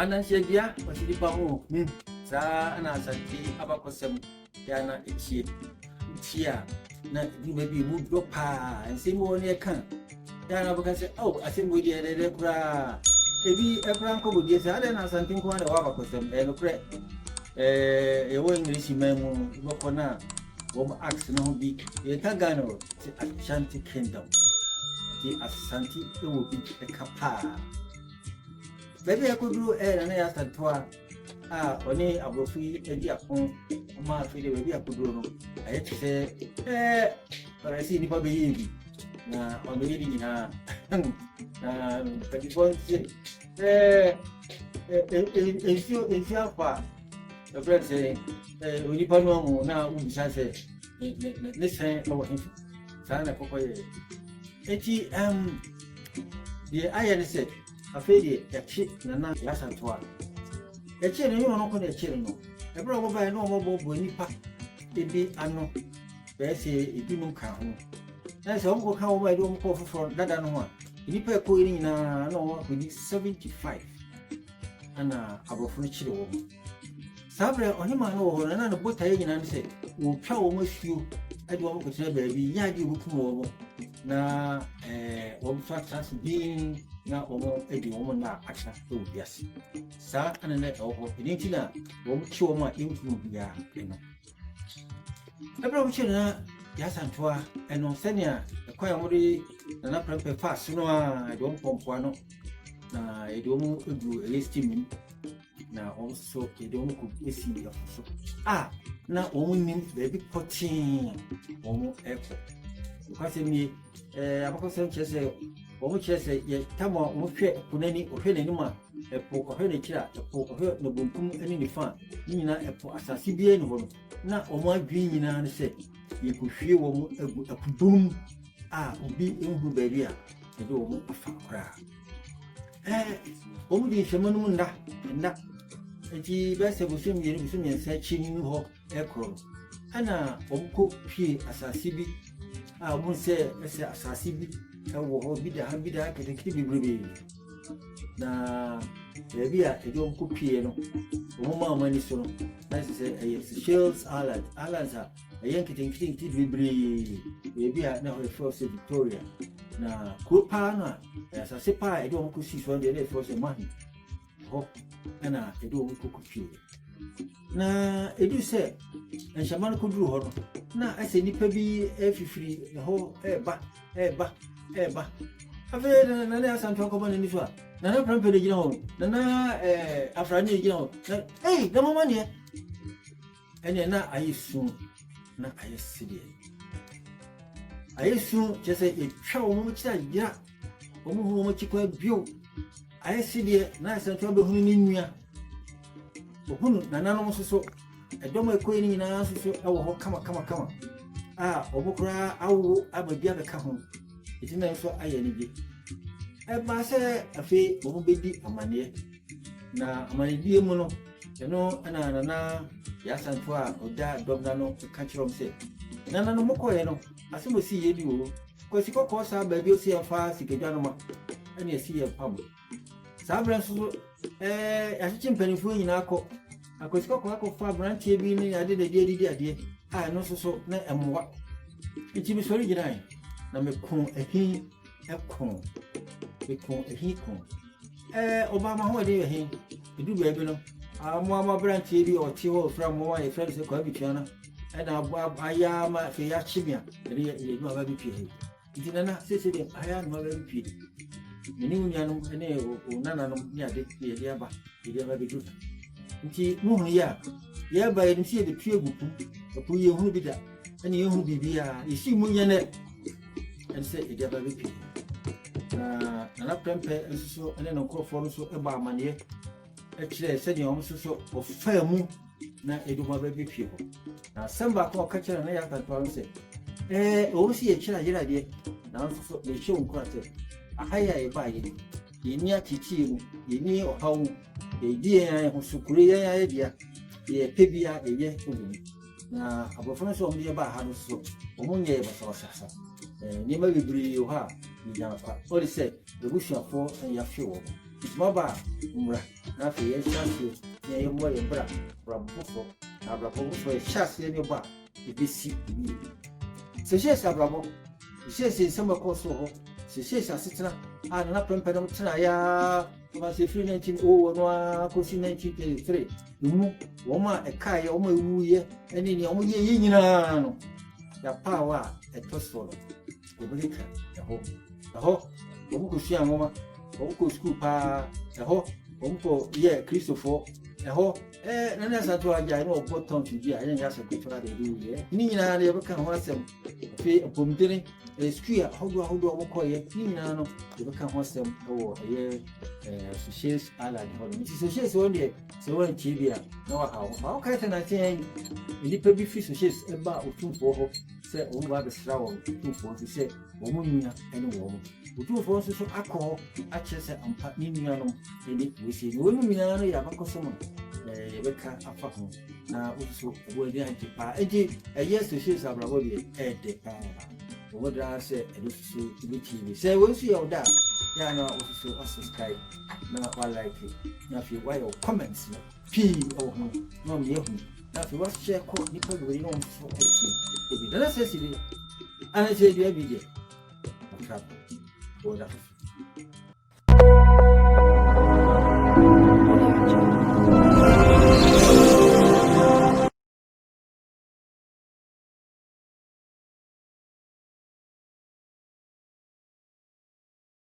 Anansiadia was the Bamu, Sa and Asanti, Abacosem, Diana, Ichi, Tia, you may be moved your pa and see more near can. Diana say, oh, I think we did a lepra. Maybe a branco would get other than something one of Abacosem and a crack. A English man, Locona, Wom Ax no be a Tagano, the Ashanti Kingdom. The Asanti, it will be a capa. Maybe I could do an asantwaa. Only a buffy, a dear home, my feeling maybe I could do. I had to say, but I see the baby. Now, on the reading, but it was if you are far, the friend say, we know now, we shall say, listen, over him. Sana Cocoy. The iron said, a failure, a chip, Nana, Yaa Asantewaa. A chair, you are not going to chill. A brother by no more Bonipa, baby, I know. They say it didn't come. That's all how I don't go for that. I know. You pay calling no with 75 and about furniture. Sabra or him, I know, and another boat I and say, will try almost you. I don't want to say, baby, Yadi will come over. Now, one fact has been now almost a woman now, actually, yes. Sir, and a net of Peninsula, won't show my influence. Yeah, you know. Every children, Yaa Asantewaa, and on Senia, a quiet already, and up and fast, no, I don't pump one. Now, I don't do a steaming. Now, also, I don't cook see your now, only baby potting, almost echo. Because me, about some chess, almost chess, yet Tama won't share Punani or Henema, a poke of Henicha, a poke of her, no boom, any fun. Nina, a poor Assasibian one. Now, on my green, and said, you could feel a boom. Be in baby, and do a far. Only Shamanunda, and that. And the best of him, you know, searching hawk aircraft. Anna, Omco P. Assasibi. I won't say Assasibi. I will be the habit I can keep it baby. Now, maybe I don't cook piano. Oma money so. That's a Shells Island. Islands are a Yankee thing to be brave. Maybe I know a first Victoria. Now, Kupana, as I say, I don't cook see one day for some money. Oh, and I don't cook you. Now, it do say, and Shaman could do her. Now, I say, Nipper be every free, the whole eba. I've heard Nana Asantewaa come in this one. Nana Prampel, you know, Nana Afrani, you know. Hey, no more money. And then now I soon, now I see. I soon just say a chow much that, yeah, much you view. I see the nice and trouble who in ya. Nana so. I don't make queen in answer so. Oh, come on. Obokra, I will be able to come home. It's not so I any. I must say, a fee, baby, a money. Now, my dear Mono, you know, and Nana, Yaa Asantewaa, or that dog no to catch your say. Nana no more, you know, as you will see you, because you cause our baby, see a fast, you can do and you see a pump. Sabran so, as a chimpanzee for in our court. I could go for branch being I did a dear. I know so, and what it is very dry. Now, a he, a corn, a he corn. Obama, what do you hear? You do baby. I'm one branch TV or Tio from one a friend of Covichana, and I am a Fiachimia, the real baby pay. It is not say I am not very pay. Many young and none of me, the Yaba, the Yaba good. Indeed, no, yeah, by the sea, the pure book, a poor who be that, and you who be here, you see Munyanet, and say it ever repeat. An up and so, and then a call for so about money. Actually, I said you almost so of fair moon, now it will be people. Now, some back or catcher and I can say, oh, see a child idea. Now, so they show quite a higher buy it. You near teaching, you knew how a dear who so great idea, a pebia a year for me. Now, about friends of me about how so, among ye was also. Never be you have. Yamfa. All say the bush of 4 and your fuel. It's mobile, nothing else. You more a bra, Brabo, Abrabo for a chassis in your bar. If you see me. So she's a bravo. She says some of course, she says a sister, and up in Pedamaya. Was a free 1901, course in 1933. Woman, a kai, almost year, and in your year, the power at Tosfolo. The Blicker, the hope, Omco Shiamoma, Omco Scoopa, the hope, Omco, yeah, Christopher, the hope, and as I told you, I know what time to be. I didn't ask a good Friday, Nina, never can watch them. Pay a boom dinner, a square, how do I call it? Nina, never can watch them. Oh, a year, Socials Island. Socials only, so when Tibia, no, how can I say? In the baby fish, socials about 2 4 say, oh, what a slow 2 4 to say, woman and woman. 2 4 so alcohol, actions and patinianum, and it we see women are a customer. Rebecca Afakum. Now, also, we're going to pay a yes to shoes of Rabodi at the power. What I say, and this is to be TV. Say, we'll see all that. Yeah, no, also, also Skype. Now, I like it. Now, if you write your comments, P. Oh, no, me. Now, if you watch share code, you probably don't so okay. That's necessary. And I said, every day. Or that.